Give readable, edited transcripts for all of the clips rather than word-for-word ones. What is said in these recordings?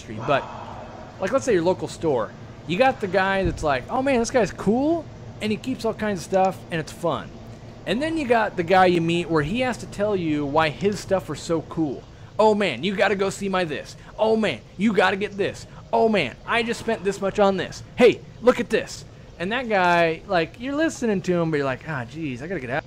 industry, but like let's say your local store, you got the guy that's like, oh man, this guy's cool, and he keeps all kinds of stuff, and it's fun. And then you got the guy you meet where he has to tell you why his stuff are so cool. Oh man, you got to go see my this. Oh man, you got to get this. Oh man, I just spent this much on this. Hey, look at this. And that guy, like, you're listening to him, but you're like, ah, geez, I got to get out.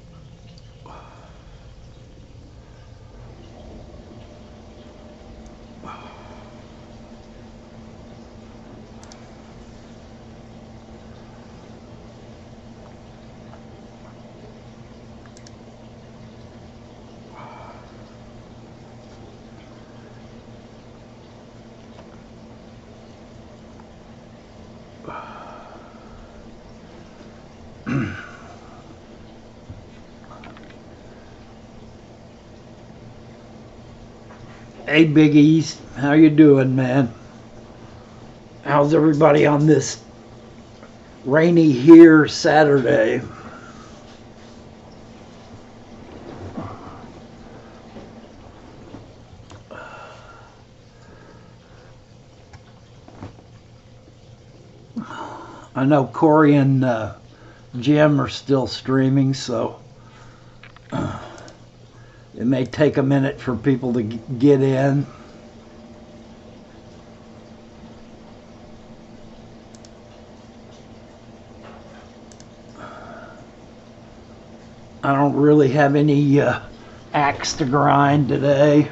Hey Big East, how you doing, man? How's everybody on this rainy here Saturday? I know Corey and Jim are still streaming, so it may take a minute for people to get in. I don't really have any axe to grind today.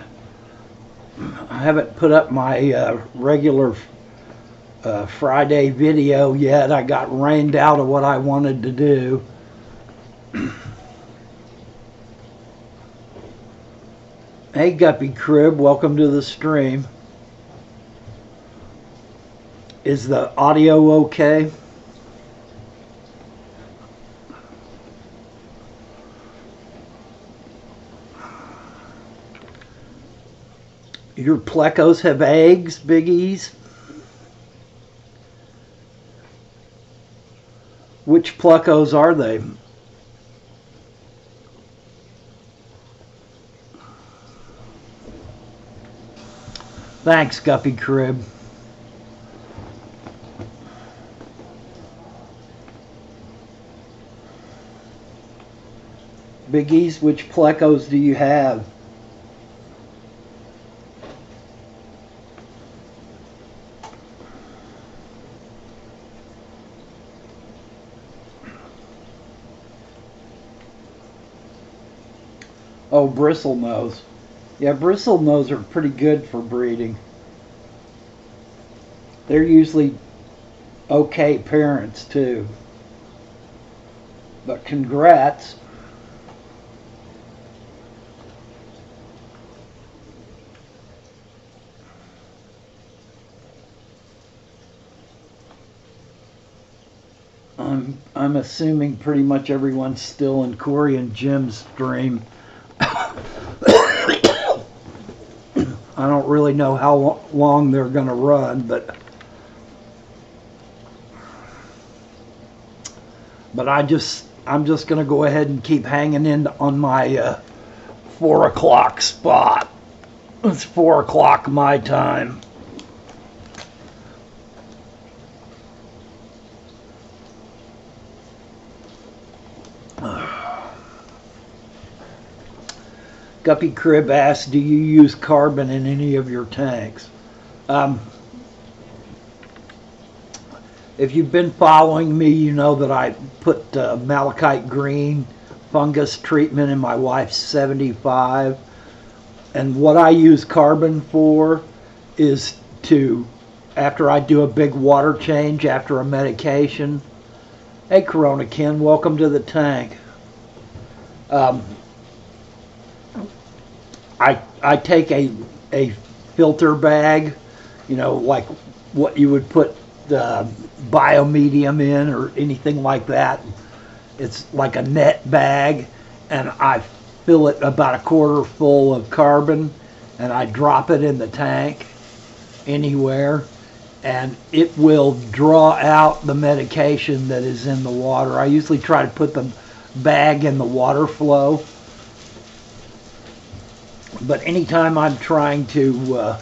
I haven't put up my regular Friday video yet. I got rained out of what I wanted to do. Hey Guppy Crib, welcome to the stream. Is the audio okay? Your plecos have eggs, Biggies? Which plecos are they? Thanks, Guppy Crib. Biggies, which plecos do you have? Oh, bristlenose. Yeah, bristlenose are pretty good for breeding. They're usually okay parents too. But congrats. I'm assuming pretty much everyone's still in Corey and Jim's stream. I don't really know how long they're going to run, but I'm just going to go ahead and keep hanging in on my 4 o'clock spot. It's 4 o'clock my time. Guppy Crib asks, do you use carbon in any of your tanks? If you've been following me, you know that I put malachite green fungus treatment in my wife's 75. And what I use carbon for is to, after I do a big water change after a medication. Hey Corona Ken, welcome to the tank. I take a filter bag, you know, like what you would put the biomedium in or anything like that. It's like a net bag, and I fill it about a quarter full of carbon, and I drop it in the tank anywhere, and it will draw out the medication that is in the water. I usually try to put the bag in the water flow. But anytime I'm trying to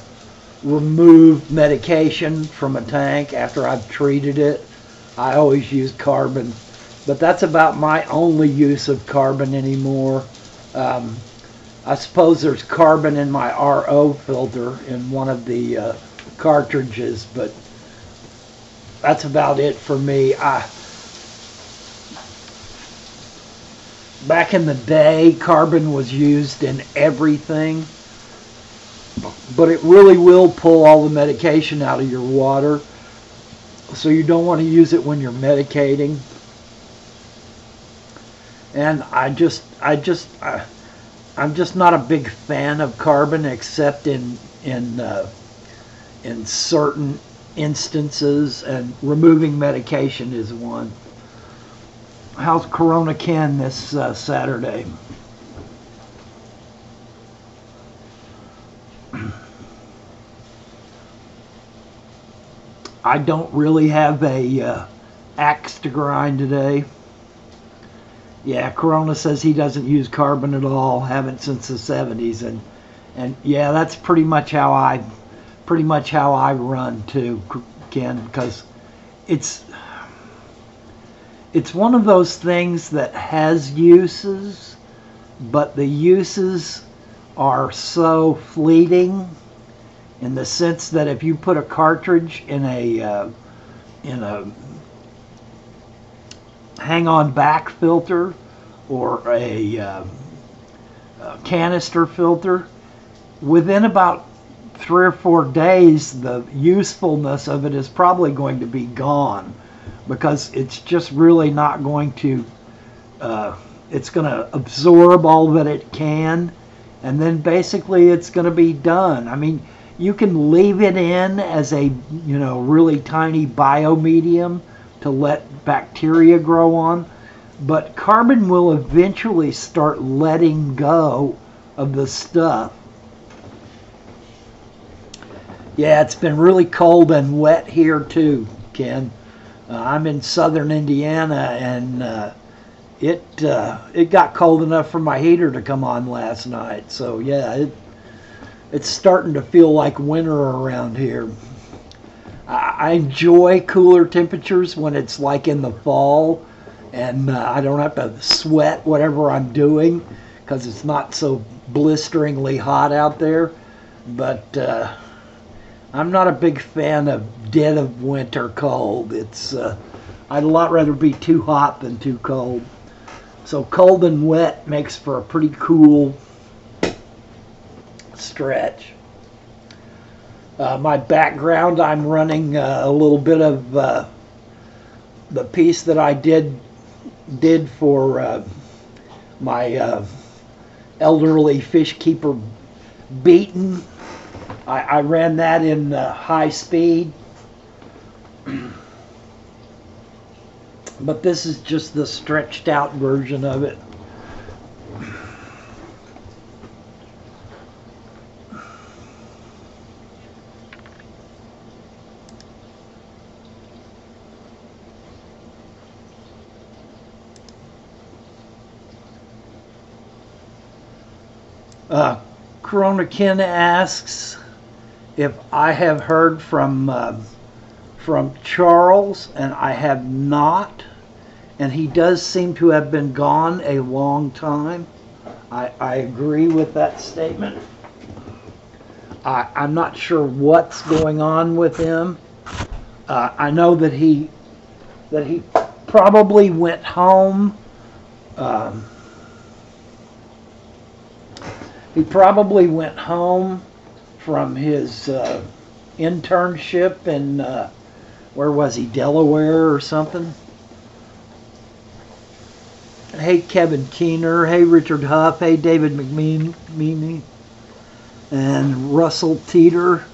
remove medication from a tank after I've treated it, I always use carbon. But that's about my only use of carbon anymore. I suppose there's carbon in my RO filter in one of the cartridges, but that's about it for me. Back in the day, carbon was used in everything, but it really will pull all the medication out of your water, so you don't want to use it when you're medicating. And I'm just not a big fan of carbon, except in certain instances, and removing medication is one. How's Corona Ken this Saturday? I don't really have a axe to grind today. Yeah, Corona says he doesn't use carbon at all, haven't since the 70s, and yeah, that's pretty much how I run too, Ken, because it's one of those things that has uses, but the uses are so fleeting, in the sense that if you put a cartridge in a hang-on back filter or a canister filter, within about 3 or 4 days, the usefulness of it is probably going to be gone, because it's just really not going to, it's going to absorb all that it can, and then basically it's going to be done. I mean, you can leave it in as a, really tiny biomedium to let bacteria grow on, but carbon will eventually start letting go of the stuff. Yeah, it's been really cold and wet here too, Ken. I'm in southern Indiana, and it got cold enough for my heater to come on last night. So yeah, it's starting to feel like winter around here. I enjoy cooler temperatures when it's like in the fall, and I don't have to sweat whatever I'm doing, because it's not so blisteringly hot out there. But I'm not a big fan of dead of winter cold. I'd a lot rather be too hot than too cold. So cold and wet makes for a pretty cool stretch. My background, I'm running a little bit of the piece that I did for my elderly fish keeper, Beaton. I ran that in high speed, but this is just the stretched out version of it. Corona Ken asks if I have heard from Charles, and I have not, and he does seem to have been gone a long time. I agree with that statement. I'm not sure what's going on with him. I know that he probably went home. He probably went home from his internship in, where was he, Delaware or something? Hey, Kevin Keener. Hey, Richard Huff. Hey, David McMeany. And Russell Teeter.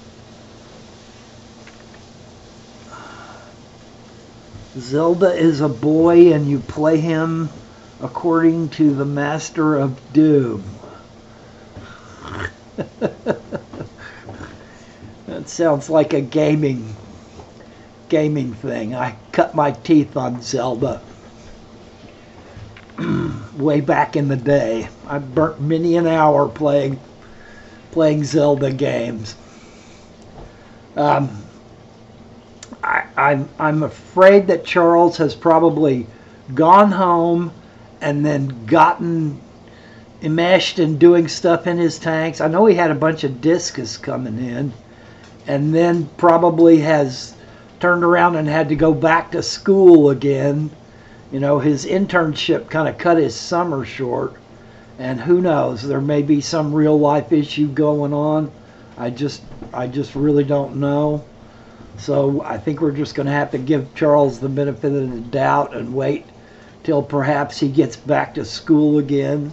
Zelda is a boy, and you play him according to the Master of Doom. That sounds like a gaming thing. I cut my teeth on Zelda way back in the day. I burnt many an hour playing Zelda games. Um, I'm afraid that Charles has probably gone home and then gotten enmeshed in doing stuff in his tanks. I know he had a bunch of discus coming in, and then probably has turned around and had to go back to school again. You know, his internship kind of cut his summer short, and who knows, there may be some real life issue going on. I just really don't know. So I think we're just going to have to give Charles the benefit of the doubt and wait till perhaps he gets back to school again.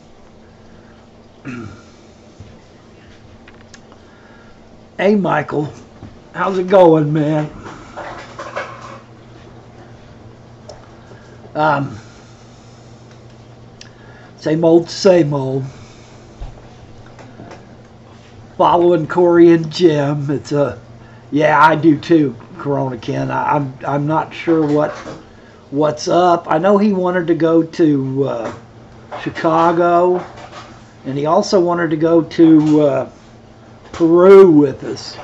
Hey, Michael, how's it going, man? Same old, same old. Following Corey and Jim. It's yeah, I do too, Corona Ken. I'm not sure what's up. I know he wanted to go to Chicago, and he also wanted to go to Peru with us.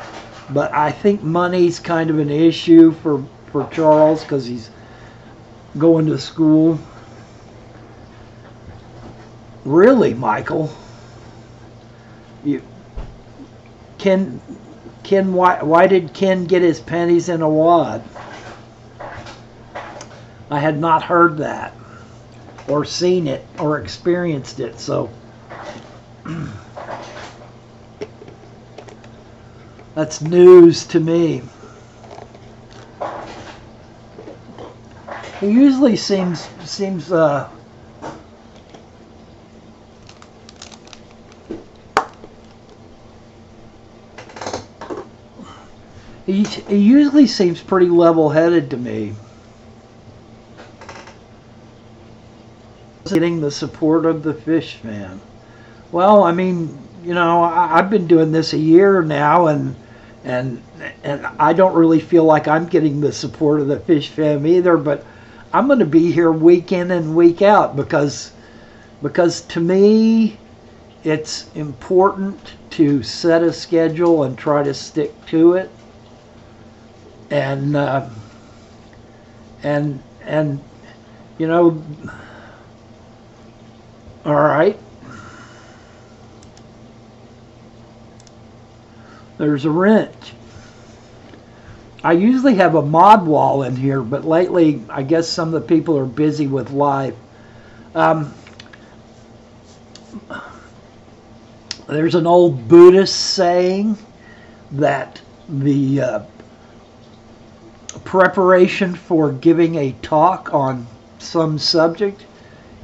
But I think money's kind of an issue for Charles because he's going to school. Really, Michael? Ken, why did Ken get his pennies in a wad? I had not heard that, or seen it, or experienced it, so that's news to me. He usually seems he usually seems pretty level-headed to me. Getting the support of the fish fan. Well, I mean, you know, I've been doing this a year now, and I don't really feel like I'm getting the support of the fish fam either, but I'm going to be here week in and week out because to me it's important to set a schedule and try to stick to it, and you know, all right, there's a wrench. I usually have a mod wall in here, but lately I guess some of the people are busy with life. There's an old Buddhist saying that the preparation for giving a talk on some subject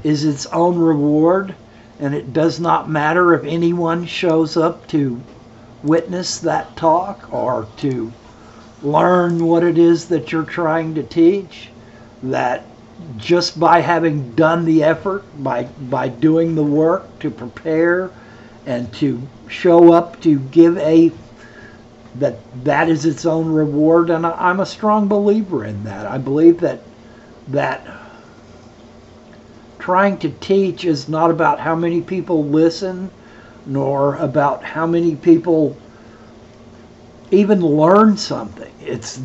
is its own reward, and it does not matter if anyone shows up to witness that talk or to learn what it is that you're trying to teach, that just by having done the effort, by doing the work to prepare and to show up to give that is its own reward. And I'm a strong believer in that. I believe that trying to teach is not about how many people listen, nor about how many people even learn something. It's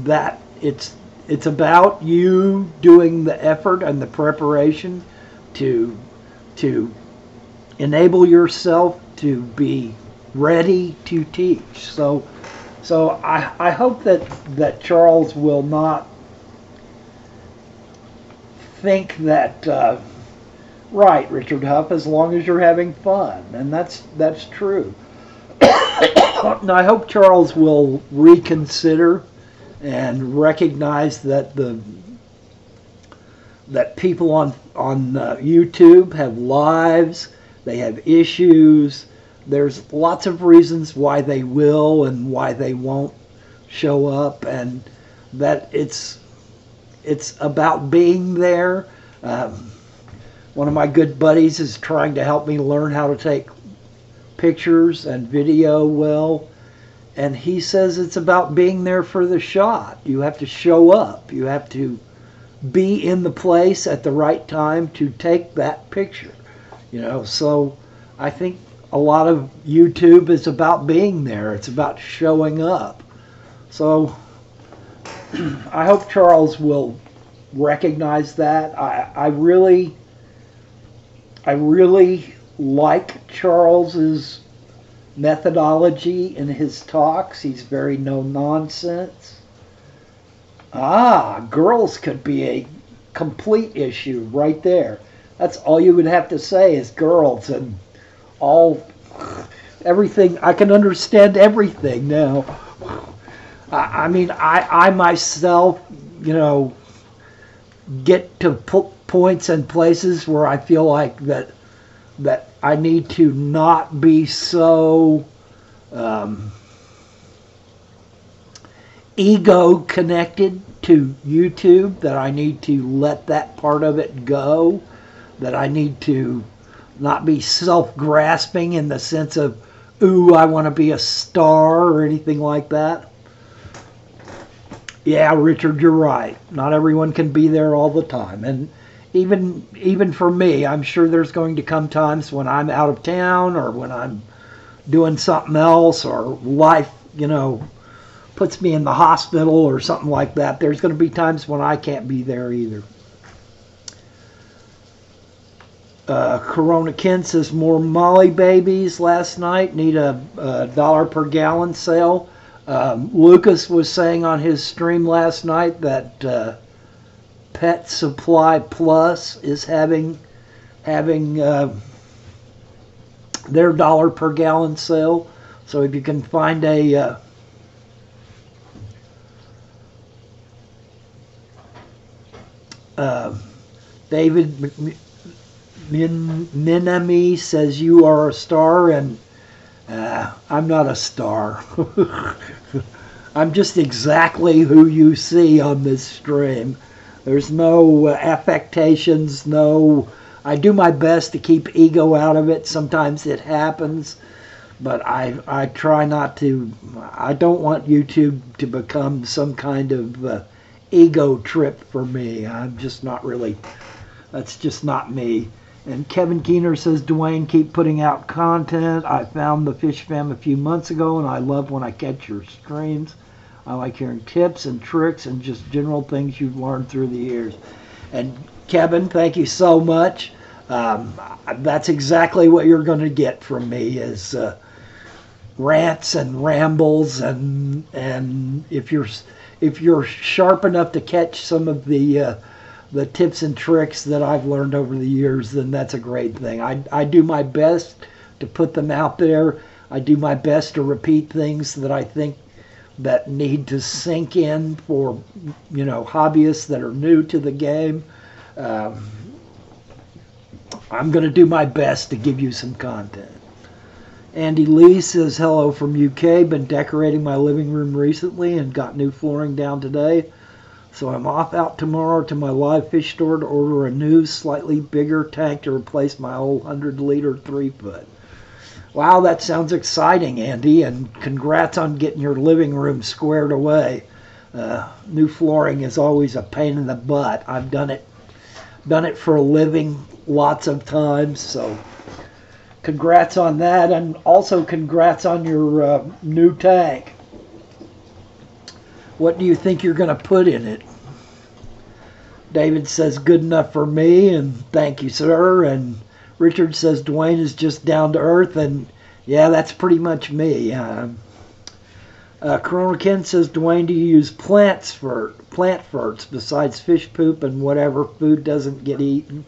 about you doing the effort and the preparation to enable yourself to be ready to teach. So I hope that Charles will not think that right, Richard Huff, as long as you're having fun, and that's true. I hope Charles will reconsider and recognize that that people on YouTube have lives, they have issues. There's lots of reasons why they will and why they won't show up, and that it's about being there. One of my good buddies is trying to help me learn how to take pictures and video well, and he says it's about being there for the shot. You have to show up. You have to be in the place at the right time to take that picture. You know, so I think a lot of YouTube is about being there. It's about showing up. So I hope Charles will recognize that. I really like Charles's methodology in his talks. He's very no nonsense. Girls could be a complete issue right there. That's all you would have to say is girls and everything. I can understand everything now. I mean, I myself, get to points and places where I feel like that I need to not be so ego connected to YouTube, that I need to let that part of it go, that I need to not be self-grasping in the sense of, ooh, I want to be a star or anything like that. Yeah, Richard, you're right. Not everyone can be there all the time. And even for me, I'm sure there's going to come times when I'm out of town or when I'm doing something else, or life, puts me in the hospital or something like that. There's going to be times when I can't be there either. Corona Ken says, more Molly babies last night. Need a $1 per gallon sale. Lucas was saying on his stream last night that Pet Supply Plus is having their $1 per gallon sale. So if you can find a David Minami says you are a star, and I'm not a star. I'm just exactly who you see on this stream. There's no affectations, I do my best to keep ego out of it. Sometimes it happens, but I try not to. I don't want YouTube to become some kind of ego trip for me. I'm just not really, that's just not me. And Kevin Keener says, Dwayne, keep putting out content. I found the Fish Fam a few months ago, and I love when I catch your streams. I like hearing tips and tricks and just general things you've learned through the years. And Kevin, thank you so much. That's exactly what you're going to get from me, is rants and rambles, and if you're sharp enough to catch some of the tips and tricks that I've learned over the years, then that's a great thing. I do my best to put them out there. I do my best to repeat things that I think that need to sink in for, hobbyists that are new to the game. I'm going to do my best to give you some content. Andy Lee says, hello from UK. Been decorating my living room recently and got new flooring down today. So I'm off out tomorrow to my live fish store to order a new, slightly bigger tank to replace my old 100-liter 3-foot. Wow, that sounds exciting, Andy, and congrats on getting your living room squared away. New flooring is always a pain in the butt. I've done it for a living lots of times, so congrats on that, and also congrats on your new tank. What do you think you're going to put in it? David says, good enough for me, and thank you, sir. And Richard says, Dwayne is just down to earth, and yeah, that's pretty much me. Corona Ken says, Dwayne, do you use plant ferts besides fish poop and whatever food doesn't get eaten?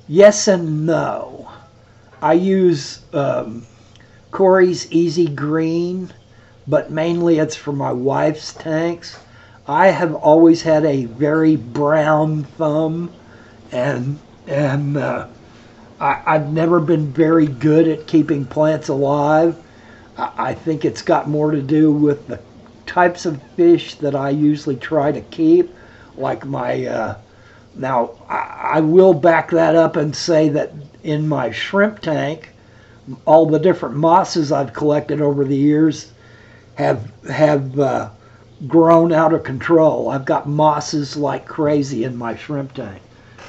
Yes and no. I use Corey's Easy Green, but mainly it's for my wife's tanks. I have always had a very brown thumb, and I've never been very good at keeping plants alive. I think it's got more to do with the types of fish that I usually try to keep, like my, now I will back that up and say that in my shrimp tank, all the different mosses I've collected over the years have grown out of control. I've got mosses like crazy in my shrimp tank,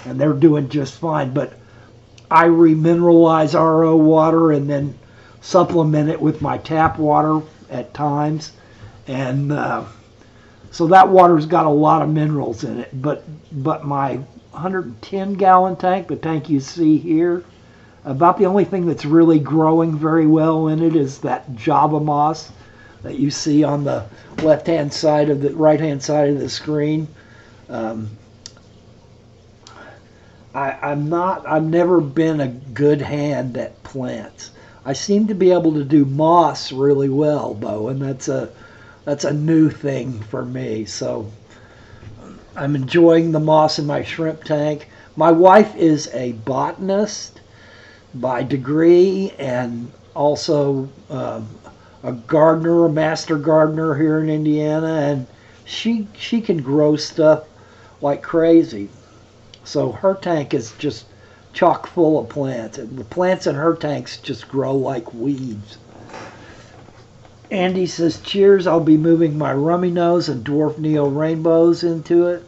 and they're doing just fine, but I remineralize RO water and then supplement it with my tap water at times. And so that water's got a lot of minerals in it. But my 110-gallon tank, the tank you see here, about the only thing that's really growing very well in it is that Java moss that you see on the left-hand side of the right-hand side of the screen. I've never been a good hand at plants. I seem to be able to do moss really well though, and that's a new thing for me. So I'm enjoying the moss in my shrimp tank. My wife is a botanist by degree and also a gardener, a master gardener here in Indiana, and she can grow stuff like crazy. So her tank is just chock full of plants. The plants in her tanks just grow like weeds. Andy says, cheers, I'll be moving my rummy nose and dwarf neo rainbows into it.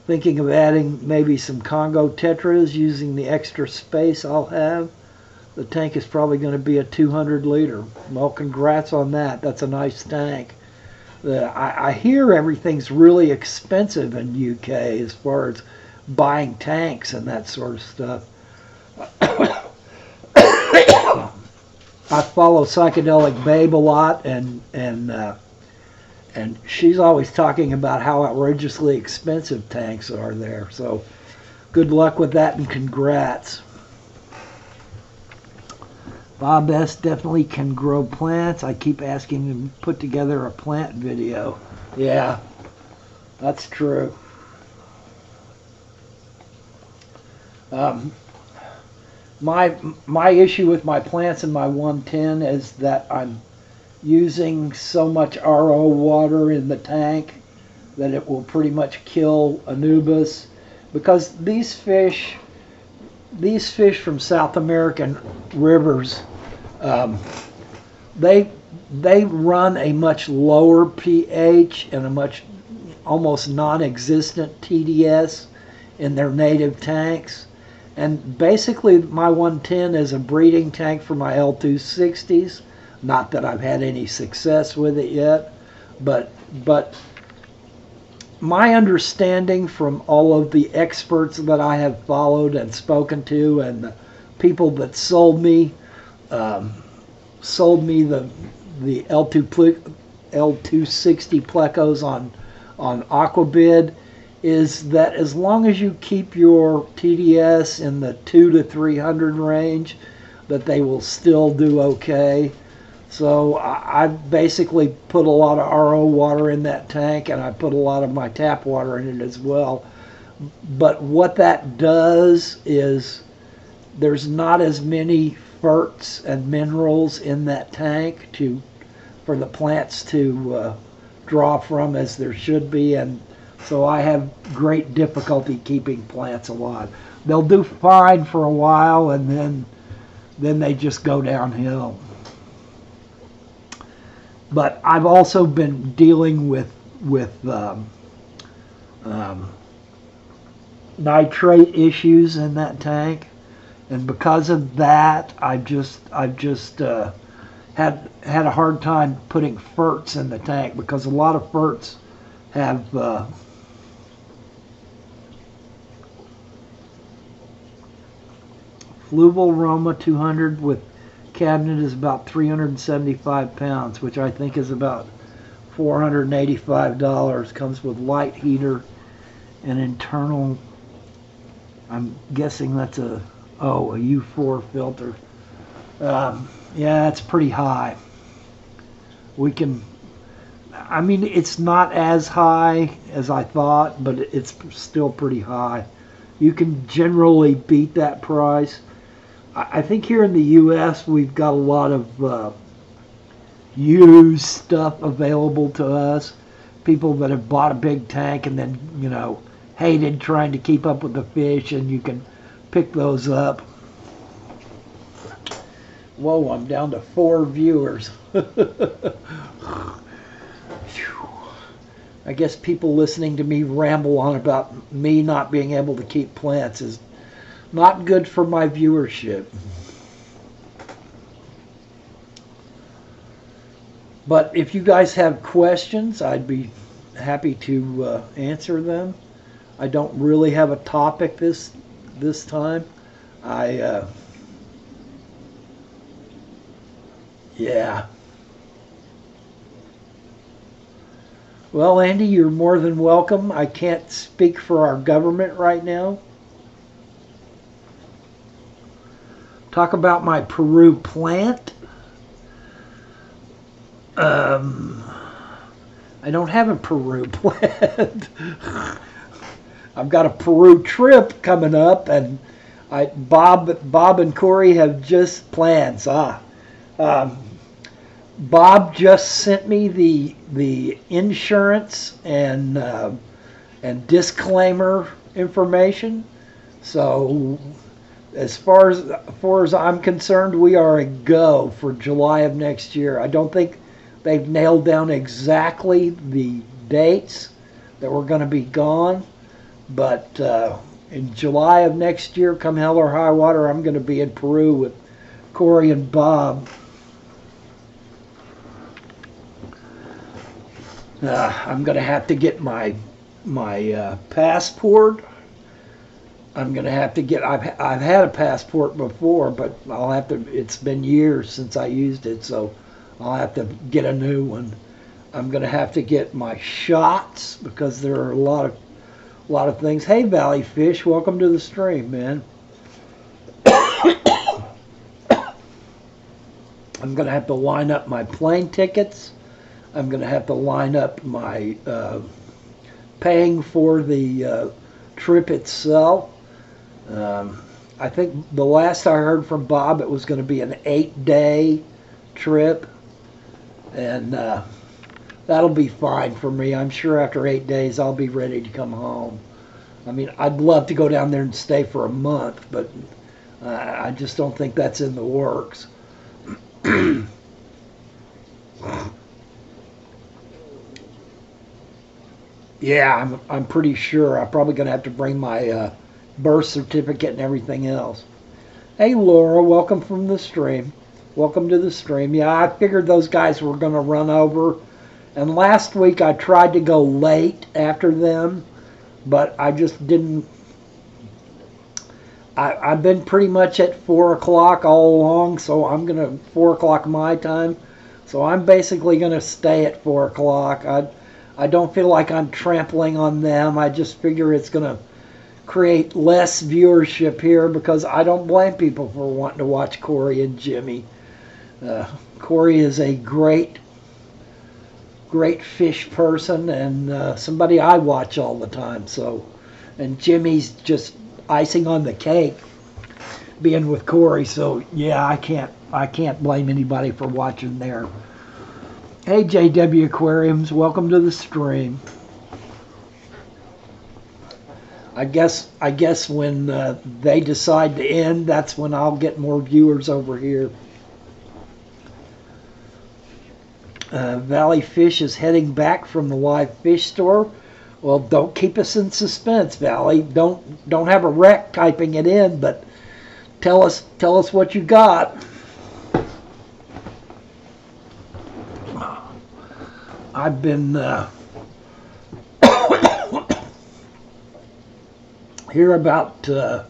Thinking of adding maybe some Congo tetras using the extra space I'll have. The tank is probably going to be a 200 liter. Well, congrats on that. That's a nice tank. I hear everything's really expensive in UK as far as buying tanks and that sort of stuff. I follow Psychedelic Babe a lot, and she's always talking about how outrageously expensive tanks are there. So good luck with that and congrats. Bob S. definitely can grow plants. I keep asking him to put together a plant video. Yeah, that's true. My issue with my plants in my 110 is that I'm using so much RO water in the tank that it will pretty much kill Anubis, because these fish from South American rivers, they run a much lower pH and a much almost non-existent TDS in their native tanks. And basically my 110 is a breeding tank for my L260s. Not that I've had any success with it yet, but my understanding from all of the experts that I have followed and spoken to, and the people that sold me the L260 plecos on Aquabid, is that as long as you keep your TDS in the 200 to 300 range, that they will still do okay. So I basically put a lot of RO water in that tank, and I put a lot of my tap water in it as well. But what that does is there's not as many ferts and minerals in that tank for the plants to draw from as there should be, and so I have great difficulty keeping plants alive. They'll do fine for a while, and then they just go downhill. But I've also been dealing with nitrate issues in that tank, and because of that, I've just had a hard time putting ferts in the tank, because a lot of ferts have Fluval Roma 200 with cabinet is about 375 pounds, which I think is about $485. Comes with light heater and internal, I'm guessing that's a U4 filter. Yeah, it's pretty high. I mean, it's not as high as I thought, but it's still pretty high. You can generally beat that price. I think here in the U.S. we've got a lot of used stuff available to us. People that have bought a big tank and then, hated trying to keep up with the fish, and you can pick those up. Whoa, I'm down to 4 viewers. I guess people listening to me ramble on about me not being able to keep plants is not good for my viewership. But if you guys have questions, I'd be happy to answer them. I don't really have a topic this time. Yeah. Well, Andy, you're more than welcome. I can't speak for our government right now. Talk about my Peru plant. I don't have a Peru plant. I've got a Peru trip coming up, and Bob and Corey have just plans. Bob just sent me the insurance and disclaimer information. So as far as I'm concerned, we are a go for July of next year. I don't think they've nailed down exactly the dates that we're going to be gone, but in July of next year, come hell or high water, I'm going to be in Peru with Corey and Bob. I'm going to have to get my passport. I'm going to have to get. I've had a passport before, but I'll have to. It's been years since I used it, so I'll have to get a new one. I'm going to have to get my shots because there are a lot of things. Hey, Valley Fish, welcome to the stream, man. I'm going to have to line up my plane tickets. I'm going to have to line up my paying for the trip itself. I think the last I heard from Bob, it was going to be an 8-day trip, and that'll be fine for me. I'm sure after 8 days I'll be ready to come home. I mean, I'd love to go down there and stay for a month, but I just don't think that's in the works. Yeah, I'm pretty sure I'm probably going to have to bring my birth certificate and everything else. Hey, Laura, welcome from the stream. Welcome to the stream. Yeah, I figured those guys were going to run over. And last week I tried to go late after them, but I just didn't. I've been pretty much at 4 o'clock all along, so I'm going to 4 o'clock my time. So I'm basically going to stay at 4 o'clock. I don't feel like I'm trampling on them. I just figure it's going to create less viewership here because I don't blame people for wanting to watch Corey and Jimmy. Corey is a great fish person and somebody I watch all the time. So, and Jimmy's just icing on the cake being with Corey. So yeah, I can't blame anybody for watching there. Hey, JW Aquariums, welcome to the stream. I guess when they decide to end, that's when I'll get more viewers over here. Valley Fish is heading back from the live fish store. Well, don't keep us in suspense, Valley. Don't have a wreck typing it in, but tell us what you got. I've been here about, I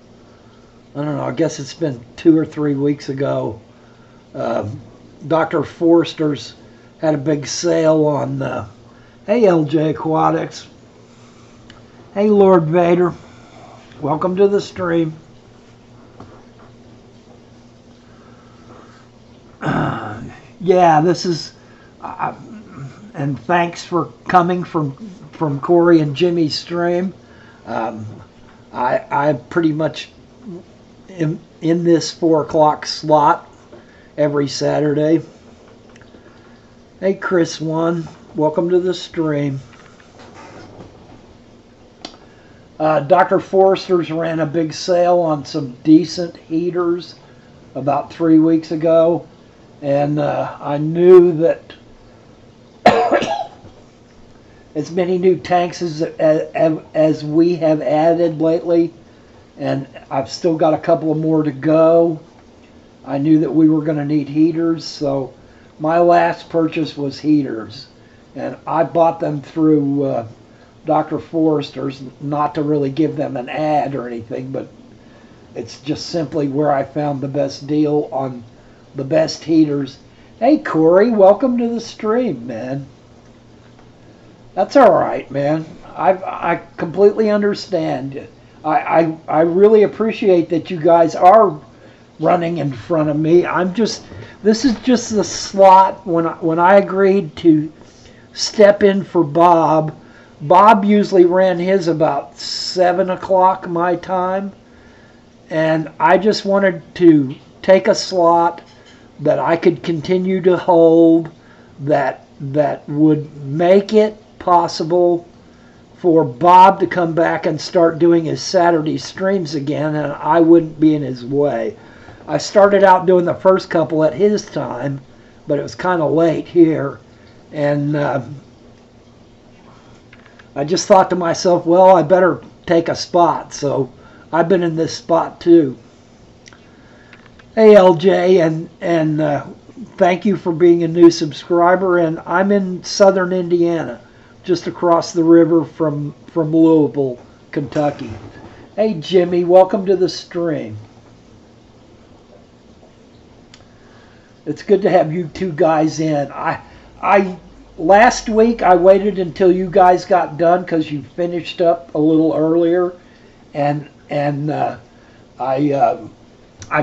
don't know, I guess it's been 2 or 3 weeks ago. Dr. Forster's had a big sale on, hey LJ Aquatics. Hey Lord Vader. Welcome to the stream. Yeah, this is... and thanks for coming from Corey and Jimmy's stream. I pretty much am in this 4 o'clock slot every Saturday. Hey Chris One, welcome to the stream. Dr. Forster's ran a big sale on some decent heaters about 3 weeks ago, and I knew that as many new tanks as we have added lately, and I've still got a couple of more to go. I knew that we were going to need heaters, so my last purchase was heaters, and I bought them through Dr. Forrester's, not to really give them an ad or anything, but it's just simply where I found the best deal on the best heaters. Hey, Corey, welcome to the stream, man. That's all right, man. I completely understand. I really appreciate that you guys are running in front of me. This is just the slot when I agreed to step in for Bob. Bob usually ran his about 7 o'clock my time, and I just wanted to take a slot that I could continue to hold that would make it possible for Bob to come back and start doing his Saturday streams again, and I wouldn't be in his way. I started out doing the first couple at his time, but it was kind of late here, and I just thought to myself, well, I better take a spot, so I've been in this spot too. Hey, LJ, and thank you for being a new subscriber, and I'm in southern Indiana, just across the river from Louisville, Kentucky. Hey, Jimmy, welcome to the stream. It's good to have you two guys in. Last week I waited until you guys got done because you finished up a little earlier, and I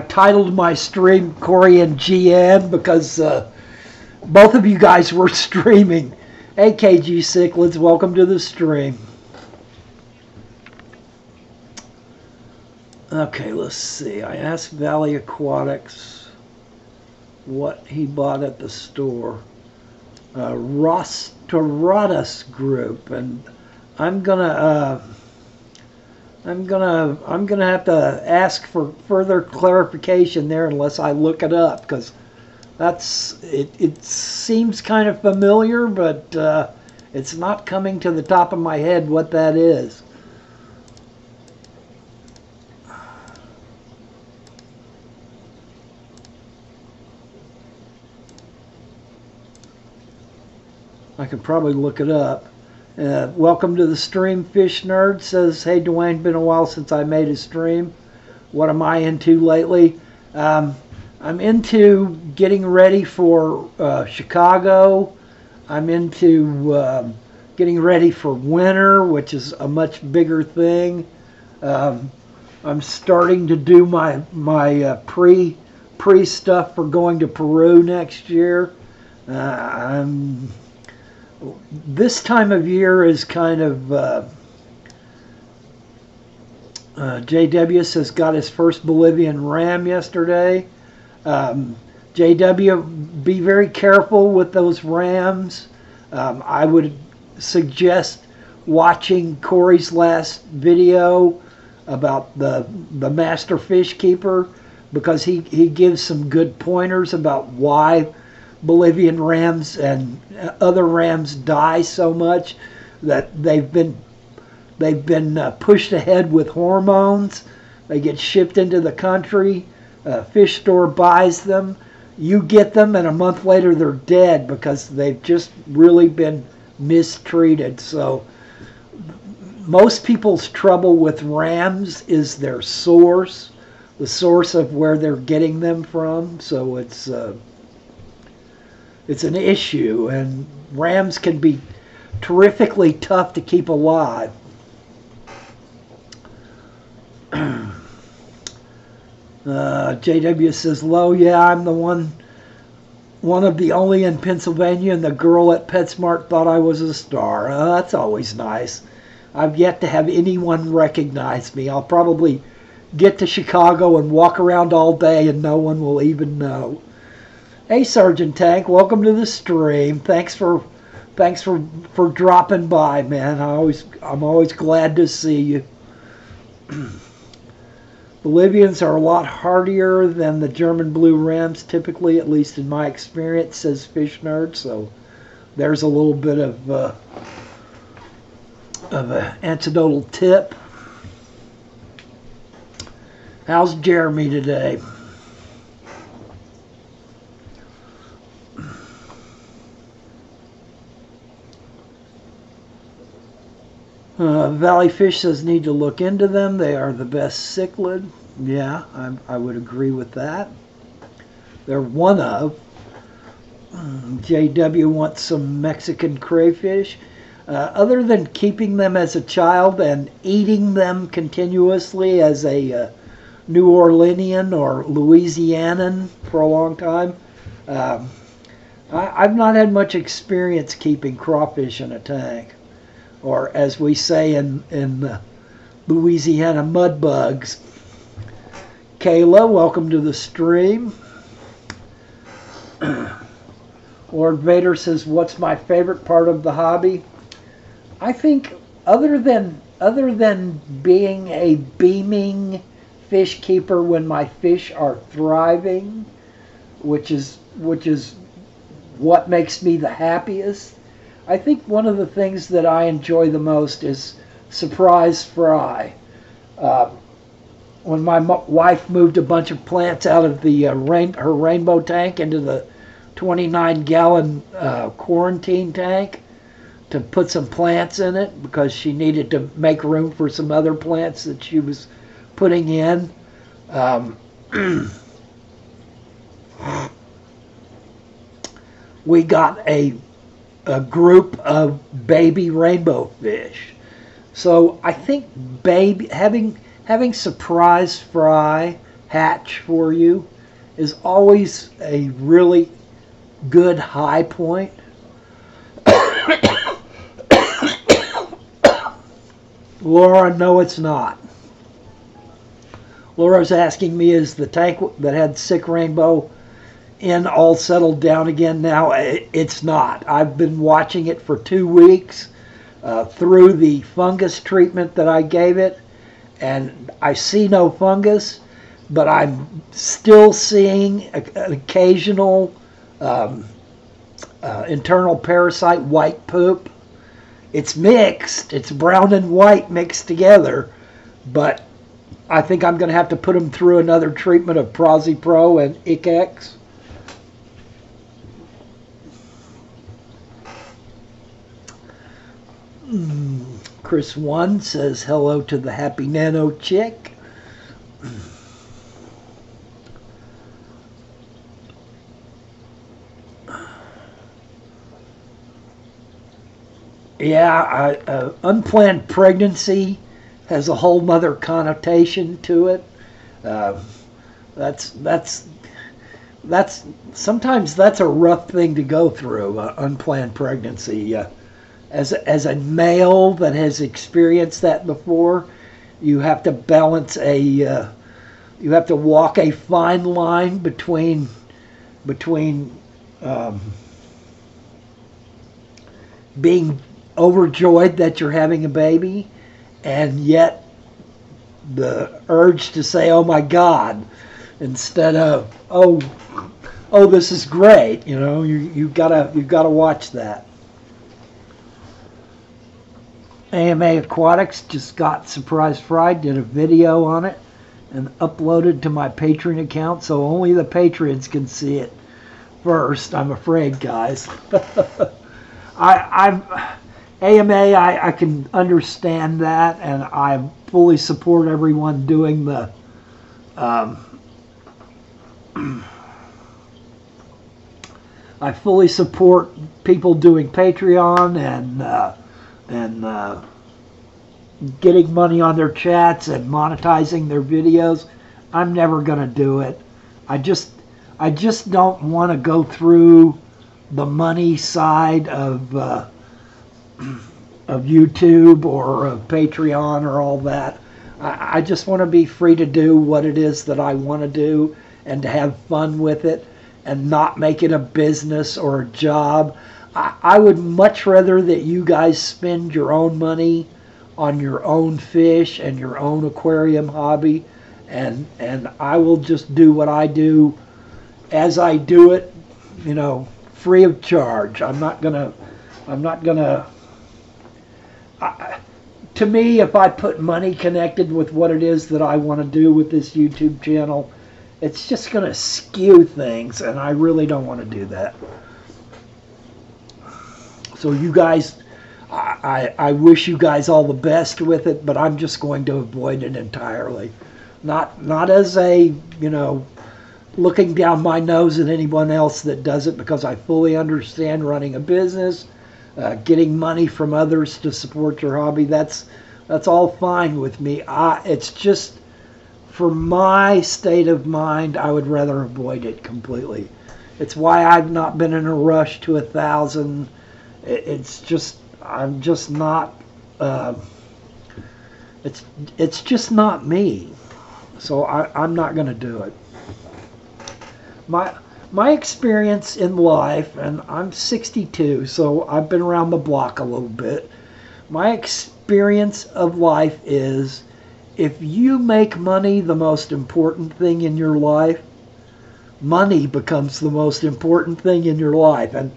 titled my stream Corey and GN because both of you guys were streaming. Hey, KG Cichlids, welcome to the stream. Okay, let's see. I asked Valley Aquatics what he bought at the store. Rostoratus Group, and I'm gonna have to ask for further clarification there unless I look it up, because it seems kind of familiar, but it's not coming to the top of my head what that is. I could probably look it up. Welcome to the stream, Fish Nerd says, hey Dwayne, been a while since I made a stream. What am I into lately? I'm into getting ready for Chicago. I'm into getting ready for winter, which is a much bigger thing. I'm starting to do my pre stuff for going to Peru next year. This time of year is kind of, JW says got his first Bolivian ram yesterday. JW, be very careful with those rams. I would suggest watching Corey's last video about the master fish keeper, because he gives some good pointers about why Bolivian rams and other rams die so much, that they've been pushed ahead with hormones. They get shipped into the country. Fish store buys them. You get them, and a month later they're dead because they've just really been mistreated. So most people's trouble with rams is their source, the source of where they're getting them from. So it's an issue, and rams can be terrifically tough to keep alive. JW says, "Low, yeah, I'm the one of the only in Pennsylvania, and the girl at PetSmart thought I was a star." That's always nice. I've yet to have anyone recognize me. I'll probably get to Chicago and walk around all day, and no one will even know. Hey, Sergeant Tank, welcome to the stream. Thanks for dropping by, man. I'm always glad to see you. Bolivians are a lot hardier than the German blue rams, typically, at least in my experience, says Fish Nerd. So there's a little bit of an anecdotal tip. How's Jeremy today? Valley Fish says need to look into them. They are the best cichlid. Yeah, I would agree with that. They're one of. JW wants some Mexican crayfish. Other than keeping them as a child and eating them continuously as a New Orleanian or Louisianan for a long time, I've not had much experience keeping crawfish in a tank. Or as we say in Louisiana, mud bugs. Kayla, welcome to the stream. Lord Vader says, what's my favorite part of the hobby? I think other than being a beaming fish keeper when my fish are thriving, which is what makes me the happiest, I think one of the things that I enjoy the most is surprise fry. When my wife moved a bunch of plants out of the her rainbow tank into the 29-gallon quarantine tank to put some plants in it because she needed to make room for some other plants that she was putting in. We got a group of baby rainbow fish. So I think having surprise fry hatch for you is always a really good high point. Laura, no, it's not. Laura's asking me, is the tank that had sick rainbow in all settled down again now? It's not. I've been watching it for 2 weeks through the fungus treatment that I gave it, and I see no fungus, but I'm still seeing an occasional internal parasite white poop. It's mixed. It's brown and white mixed together, but I think I'm going to have to put them through another treatment of Prozipro and Icex. Chris 1 says hello to the Happy Nano Chick. Yeah, unplanned pregnancy has a whole nother connotation to it. That's sometimes that's a rough thing to go through. Unplanned pregnancy. As a male that has experienced that before, you have to balance you have to walk a fine line between being overjoyed that you're having a baby and yet the urge to say, oh my God, instead of, oh this is great. You've gotta watch that. AMA Aquatics just got Surprise Fried, did a video on it and uploaded to my Patreon account, so only the Patreons can see it first, I'm afraid, guys. AMA, I can understand that, and I fully support everyone doing the I fully support people doing Patreon and getting money on their chats and monetizing their videos. I'm never going to do it. I just don't want to go through the money side of YouTube or of Patreon or all that. I just want to be free to do what it is that I want to do and to have fun with it and not make it a business or a job. I would much rather that you guys spend your own money on your own fish and your own aquarium hobby, and I will just do what I do as I do it, free of charge. I'm not gonna to me, if I put money connected with what it is that I want to do with this YouTube channel, it's just going to skew things, and I really don't want to do that. So you guys, I wish you guys all the best with it, but I'm just going to avoid it entirely. Not as a, looking down my nose at anyone else that does it, because I fully understand running a business, getting money from others to support your hobby. That's all fine with me. It's just, for my state of mind, I would rather avoid it completely. It's why I've not been in a rush to 1,000. It's just, I'm just not, it's just not me. So I'm not going to do it. My experience in life, and I'm 62, so I've been around the block a little bit. My experience of life is, if you make money the most important thing in your life, money becomes the most important thing in your life. And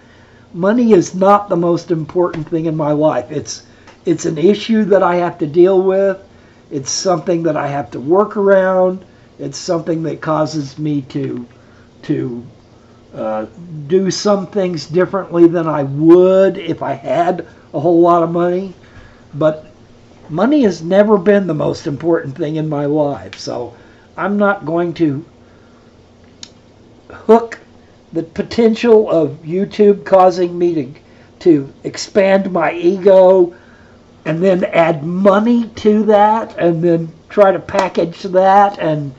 money is not the most important thing in my life. It's an issue that I have to deal with. It's something that I have to work around. It's something that causes me to do some things differently than I would if I had a whole lot of money. But money has never been the most important thing in my life. So I'm not going to hook the potential of YouTube causing me to expand my ego and then add money to that and then try to package that and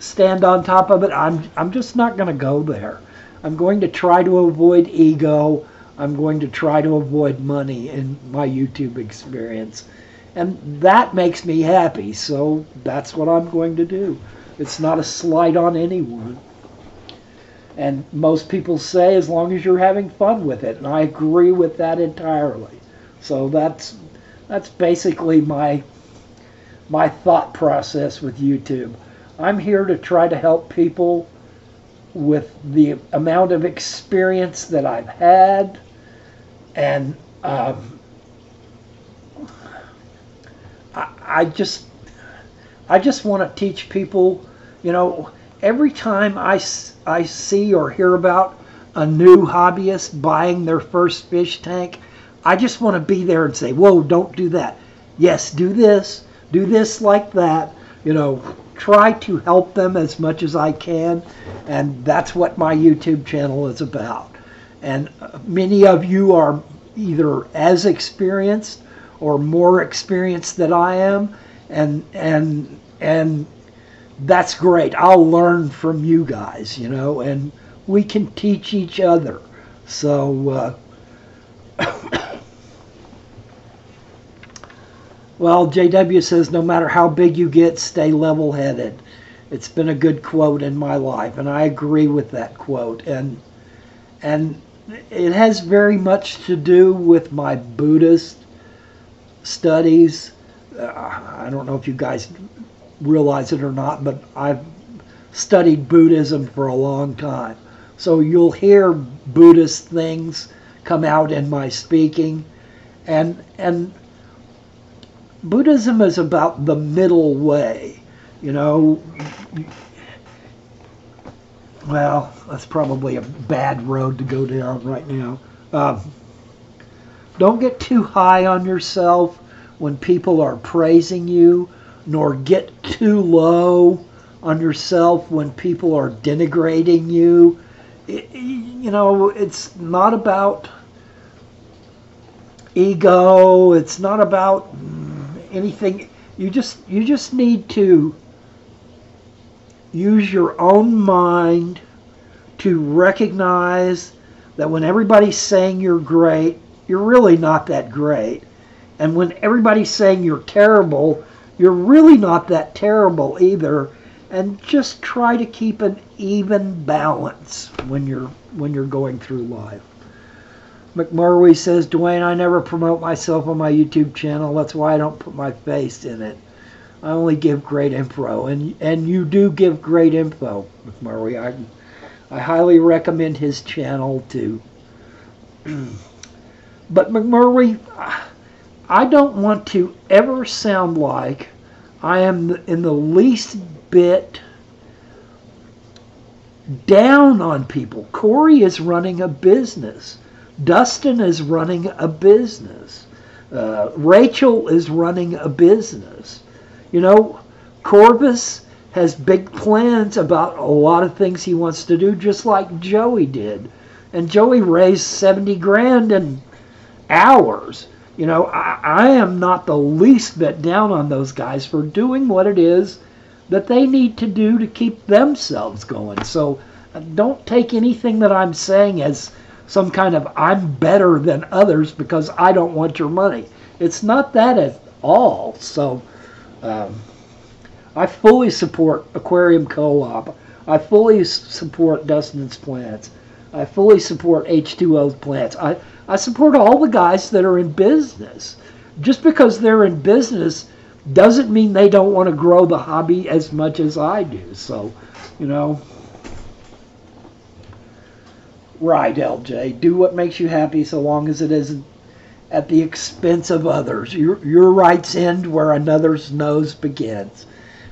stand on top of it. I'm just not going to go there. I'm going to try to avoid ego. I'm going to try to avoid money in my YouTube experience. And that makes me happy, so that's what I'm going to do. It's not a slight on anyone. And most people say, as long as you're having fun with it, and I agree with that entirely. So that's basically my thought process with YouTube. I'm here to try to help people with the amount of experience that I've had, and I just want to teach people, every time I see or hear about a new hobbyist buying their first fish tank, I just want to be there and say, whoa, don't do that. Yes, do this like that. Try to help them as much as I can. And that's what my YouTube channel is about. And many of you are either as experienced or more experienced than I am. And that's great. I'll learn from you guys, and we can teach each other. So, well, JW says, no matter how big you get, stay level-headed. It's been a good quote in my life, and I agree with that quote. And it has very much to do with my Buddhist studies. I don't know if you guys realize it or not, but I've studied Buddhism for a long time. So you'll hear Buddhist things come out in my speaking. And Buddhism is about the middle way. Well, that's probably a bad road to go down right now. Don't get too high on yourself when people are praising you, nor get too low on yourself when people are denigrating you. It's not about ego. It's not about anything. You just need to use your own mind to recognize that when everybody's saying you're great, you're really not that great. And when everybody's saying you're terrible, you're really not that terrible either. And just try to keep an even balance when you're going through life. McMurray says, Dwayne, I never promote myself on my YouTube channel. That's why I don't put my face in it. I only give great info. And you do give great info, McMurray. I highly recommend his channel too. But McMurray, I don't want to ever sound like I am in the least bit down on people. Corey is running a business. Dustin is running a business. Rachel is running a business. You know, Corvus has big plans about a lot of things he wants to do, just like Joey did. And Joey raised 70 grand in hours. You know, I am not the least bit down on those guys for doing what it is that they need to do to keep themselves going. So don't take anything that I'm saying as some kind of I'm better than others because I don't want your money. It's not that at all. So I fully support Aquarium Co-op. I fully support Dustin's plants. I fully support H2O's plants. I support all the guys that are in business. Just because they're in business doesn't mean they don't want to grow the hobby as much as I do. So, you know. Right, LJ. Do what makes you happy so long as it isn't at the expense of others. Your rights end where another's nose begins.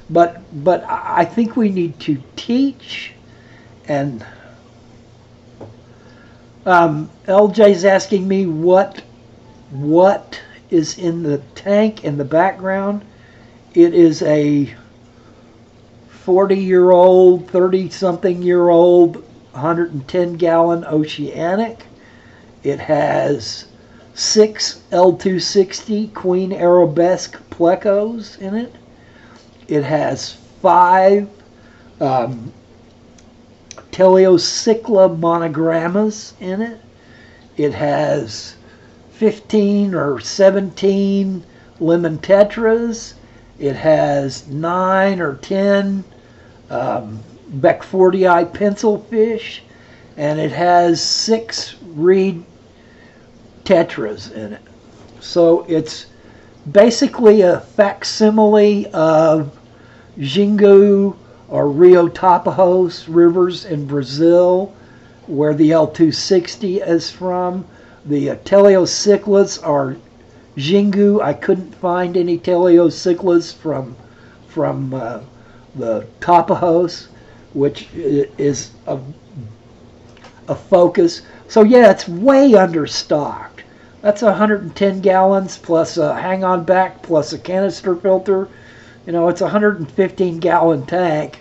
But I think we need to teach and LJ's asking me what is in the tank in the background. It is a 40-year-old, 30-something-year-old, 110-gallon Oceanic. It has 6 L260 Queen Arabesque Plecos in it. It has 5 Teleocycla monogrammas in it. It has 15 or 17 lemon tetras. It has 9 or 10 Beckfortii pencilfish, and it has 6 reed tetras in it. So it's basically a facsimile of Xingu or Rio Tapajos rivers in Brazil, where the L260 is from. The Teleocyclas are Xingu. I couldn't find any Teleocyclas from the Tapajos, which is a focus. So yeah, it's way understocked. That's 110 gallons plus a hang-on back plus a canister filter. You know, it's a 115-gallon tank,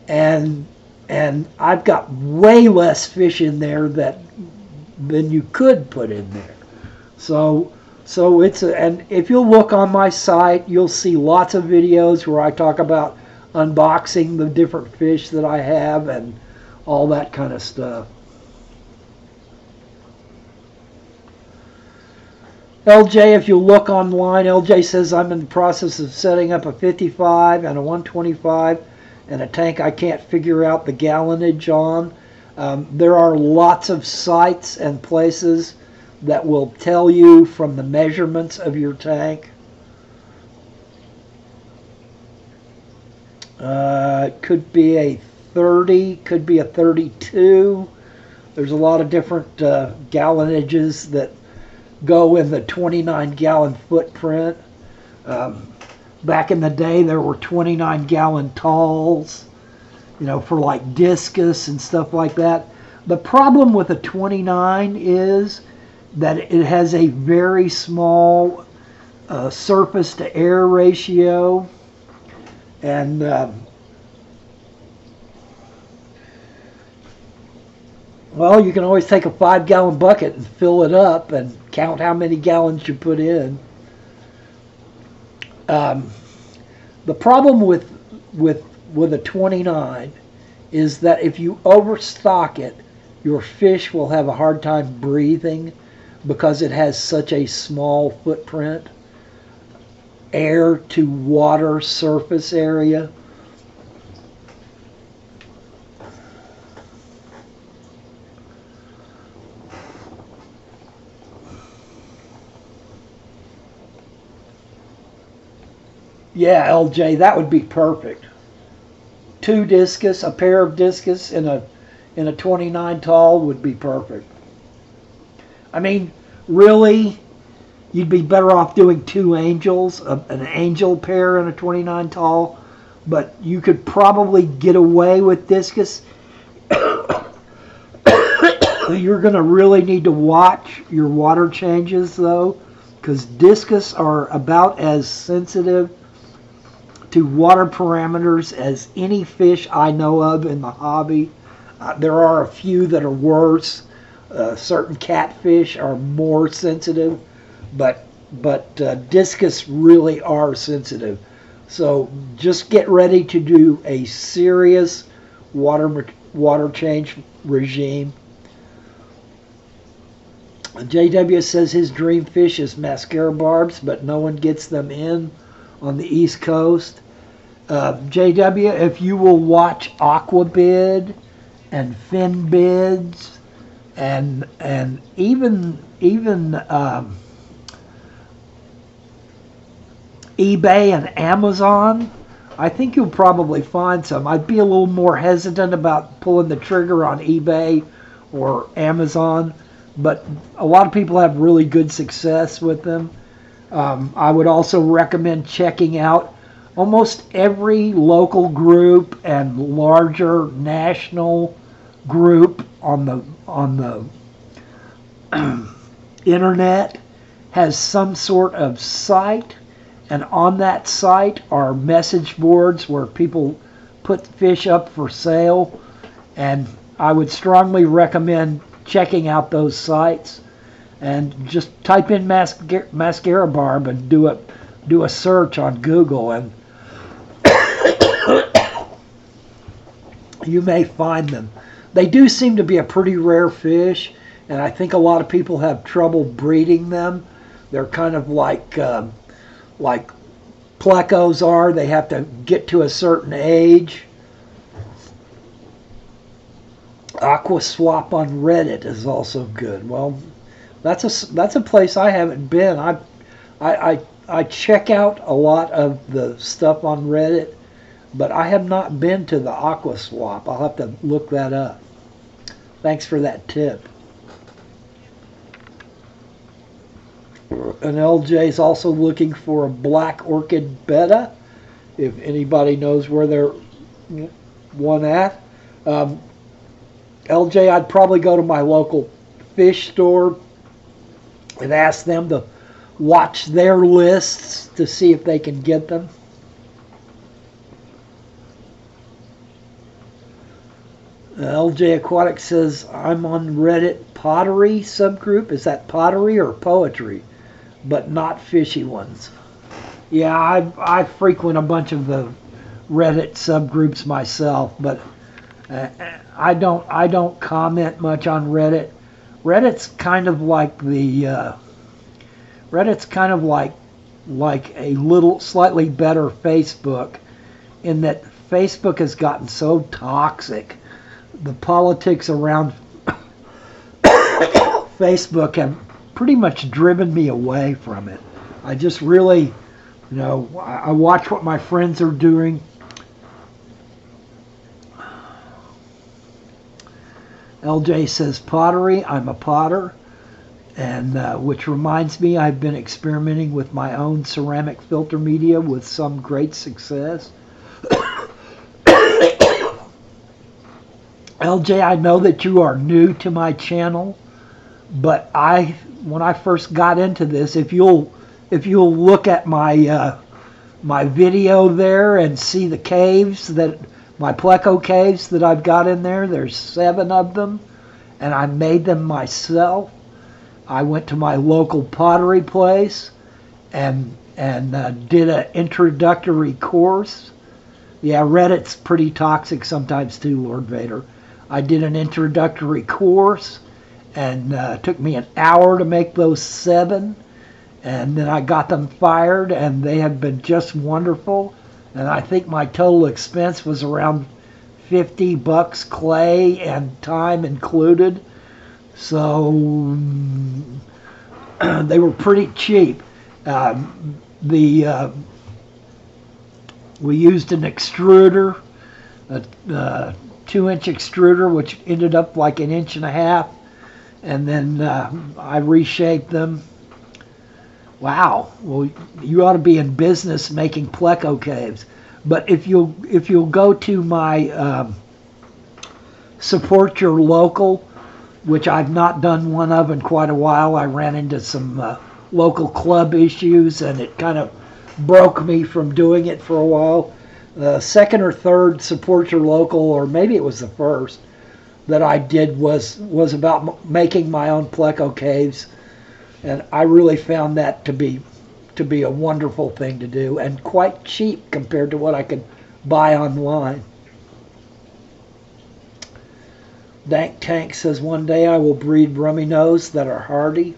and I've got way less fish in there than you could put in there. So it's and if you'll look on my site, you'll see lots of videos where I talk about unboxing the different fish that I have and all that kind of stuff. LJ, if you look online, LJ says I'm in the process of setting up a 55 and a 125 and a tank I can't figure out the gallonage on. There are lots of sites and places that will tell you from the measurements of your tank. It could be a 30, could be a 32. There's a lot of different gallonages that go in the 29-gallon footprint. Back in the day, there were 29-gallon talls, you know, for like discus and stuff like that. The problem with a 29 is that it has a very small surface to air ratio, and well, you can always take a 5-gallon bucket and fill it up and count how many gallons you put in. The problem with a 29 is that if you overstock it, your fish will have a hard time breathing because it has such a small footprint. Air to water surface area. Yeah, LJ, that would be perfect. 2 discus, a pair of discus in a 29 tall would be perfect. I mean, really, you'd be better off doing 2 angels, an angel pair in a 29 tall, but you could probably get away with discus. You're going to really need to watch your water changes, though, because discus are about as sensitive to water parameters as any fish I know of in the hobby. There are a few that are worse. Certain catfish are more sensitive, but discus really are sensitive. So just get ready to do a serious water change regime. JW says his dream fish is mascara barbs, but no one gets them in on the East Coast. JW, if you will watch Aquabid and Finbids and even eBay and Amazon, I think you'll probably find some. I'd be a little more hesitant about pulling the trigger on eBay or Amazon, but a lot of people have really good success with them. I would also recommend checking out almost every local group and larger national group on the internet has some sort of site, and on that site are message boards where people put fish up for sale, and I would strongly recommend checking out those sites and just type in mascara barb and do a search on Google, and you may find them. They do seem to be a pretty rare fish, and I think a lot of people have trouble breeding them. They're kind of like plecos are. They have to get to a certain age. Aqua Swap on Reddit is also good. Well, that's a place I haven't been. I check out a lot of the stuff on Reddit, but I have not been to the Aqua Swap. I'll have to look that up. Thanks for that tip. And LJ's also looking for a black orchid betta, if anybody knows where they're one at. LJ, I'd probably go to my local fish store and ask them to watch their lists to see if they can get them. LJ Aquatic says, I'm on Reddit pottery subgroup. Is that pottery or poetry? But not fishy ones. Yeah, I frequent a bunch of the Reddit subgroups myself, but I don't comment much on Reddit. Reddit's kind of like a little slightly better Facebook, in that Facebook has gotten so toxic. The politics around Facebook have pretty much driven me away from it. I just really, I watch what my friends are doing. LJ says pottery. I'm a potter, and which reminds me, I've been experimenting with my own ceramic filter media with some great success. LJ, I know that you are new to my channel, but when I first got into this, if you'll look at my my video there and see the caves, that my pleco caves that I've got in there, there's 7 of them, and I made them myself. I went to my local pottery place and did an introductory course. Yeah, Reddit's pretty toxic sometimes too, Lord Vader. I did an introductory course, and it took me an hour to make those 7, and then I got them fired, and they have been just wonderful. And I think my total expense was around $50 clay and time included, so they were pretty cheap. We used an extruder, a 2-inch extruder, which ended up like 1.5 inches, and then I reshaped them. Wow, well, you ought to be in business making pleco caves. But if you'll go to my support your local, which I've not done one of in quite a while. I ran into some local club issues, and it kind of broke me from doing it for a while. The second or third support your local, or maybe it was the first that I did was about making my own pleco caves, and I really found that to be a wonderful thing to do and quite cheap compared to what I could buy online. Dank Tank says, one day I will breed rummy nose that are hardy.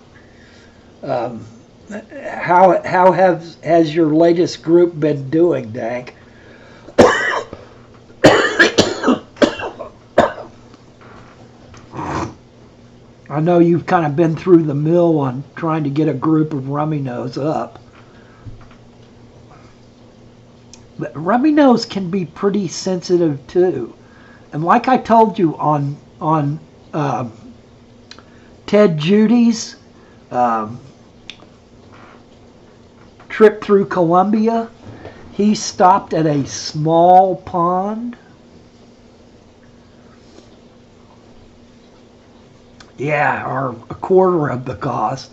How has your latest group been doing, Dank? I know you've kind of been through the mill on trying to get a group of rummy nose up. But rummy nose can be pretty sensitive too. And like I told you on Ted Judy's trip through Colombia, he stopped at a small pond. Yeah, or a quarter of the cost.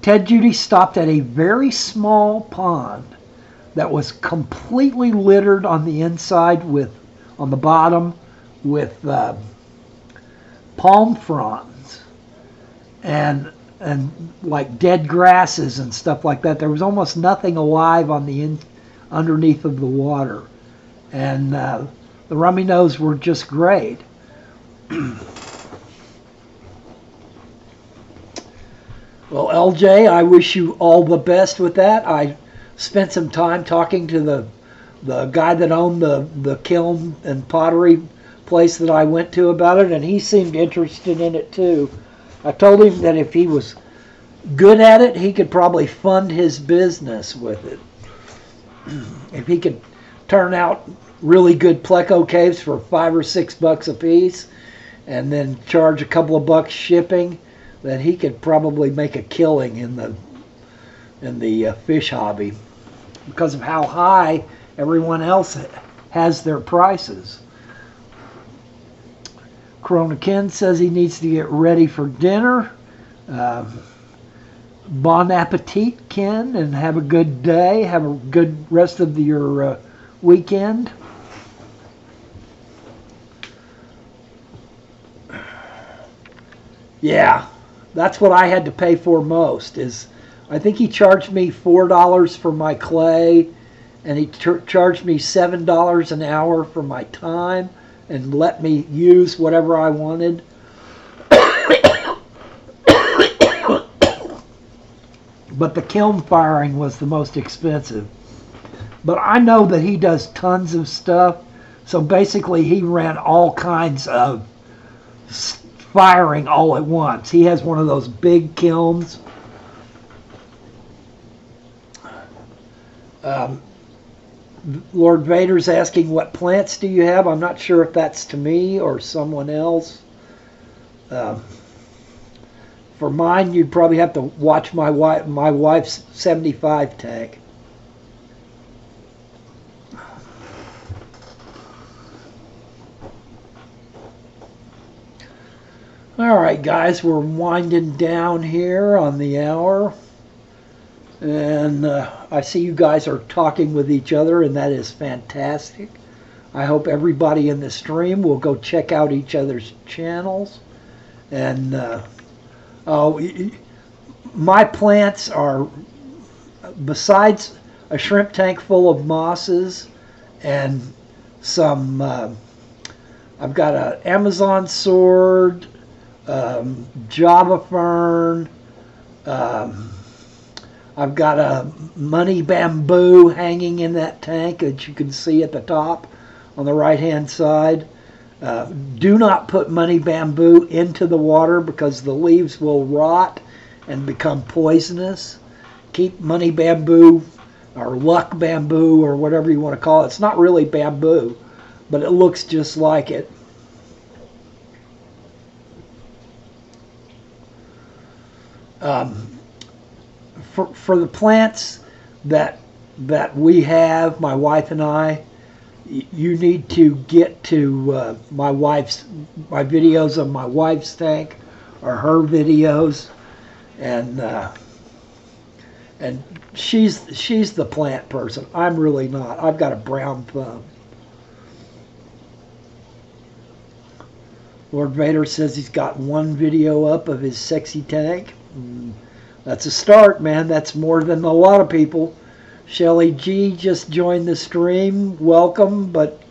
Ted Judy stopped at a very small pond that was completely littered on the inside on the bottom with palm fronds and like dead grasses and stuff like that. There was almost nothing alive on the underneath of the water, and the rummy nose were just great. Well, LJ, I wish you all the best with that. I spent some time talking to the guy that owned the kiln and pottery place that I went to about it, and he seemed interested in it too. I told him that if he was good at it, he could probably fund his business with it. If he could turn out really good pleco caves for $5 or $6 a piece, and then charge a couple of bucks shipping, then he could probably make a killing in the fish hobby because of how high everyone else has their prices. Corona Ken says he needs to get ready for dinner. Bon appetit, Ken, and have a good day. Have a good rest of your weekend. Yeah, that's what I had to pay for most. I think he charged me $4 for my clay, and he charged me $7 an hour for my time, and let me use whatever I wanted. But the kiln firing was the most expensive. But I know that he does tons of stuff, so basically he ran all kinds of firing all at once. He has one of those big kilns. Lord Vader's asking, what plants do you have? I'm not sure if that's to me or someone else. For mine, you'd probably have to watch my wife's 75 tank. All right, guys, we're winding down here on the hour. And I see you guys are talking with each other, and that is fantastic. I hope everybody in the stream will go check out each other's channels. And my plants are, besides a shrimp tank full of mosses and some, I've got an Amazon sword, Java fern, I've got a money bamboo hanging in that tank that you can see at the top on the right hand side. Do not put money bamboo into the water because the leaves will rot and become poisonous. Keep money bamboo or luck bamboo or whatever you want to call it. It's not really bamboo, but it looks just like it. For the plants that we have, my wife and I, you need to get to my videos of my wife's tank or her videos, and she's the plant person. I'm really not. I've got a brown thumb. Lord Vader says he's got one video up of his sexy tank. That's a start, man. That's more than a lot of people. Shelly G just joined the stream. Welcome, but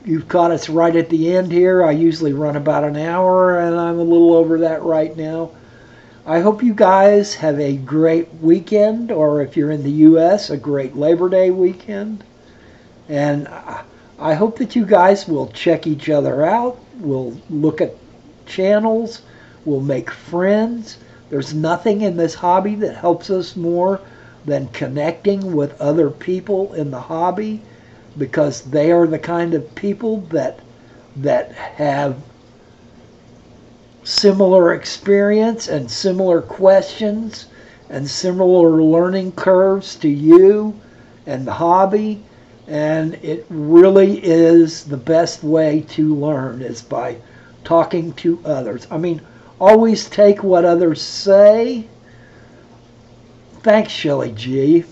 you've caught us right at the end here. I usually run about an hour, and I'm a little over that right now. I hope you guys have a great weekend, or if you're in the U.S., a great Labor Day weekend. And I hope that you guys will check each other out. We'll look at channels. We'll make friends. There's nothing in this hobby that helps us more than connecting with other people in the hobby, because they are the kind of people that have similar experience and similar questions and similar learning curves to you and the hobby. And it really is the best way to learn, is by talking to others. I mean, always take what others say. Thanks, Shelly G.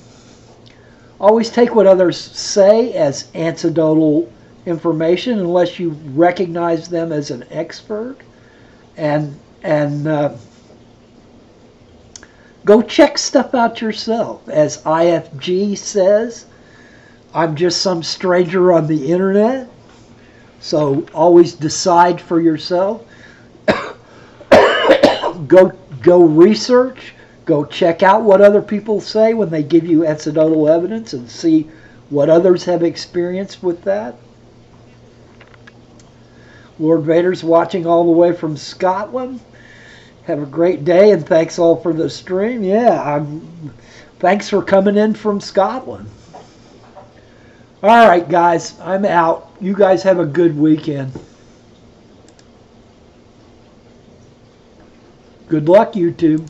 Always take what others say as anecdotal information, unless you recognize them as an expert. And go check stuff out yourself. As IFG says, I'm just some stranger on the internet. So always decide for yourself. Go research. Go check out what other people say when they give you anecdotal evidence, and see what others have experienced with that. Lord Vader's watching all the way from Scotland. Have a great day, and thanks all for the stream. Yeah, thanks for coming in from Scotland. All right, guys, I'm out. You guys have a good weekend. Good luck, YouTube.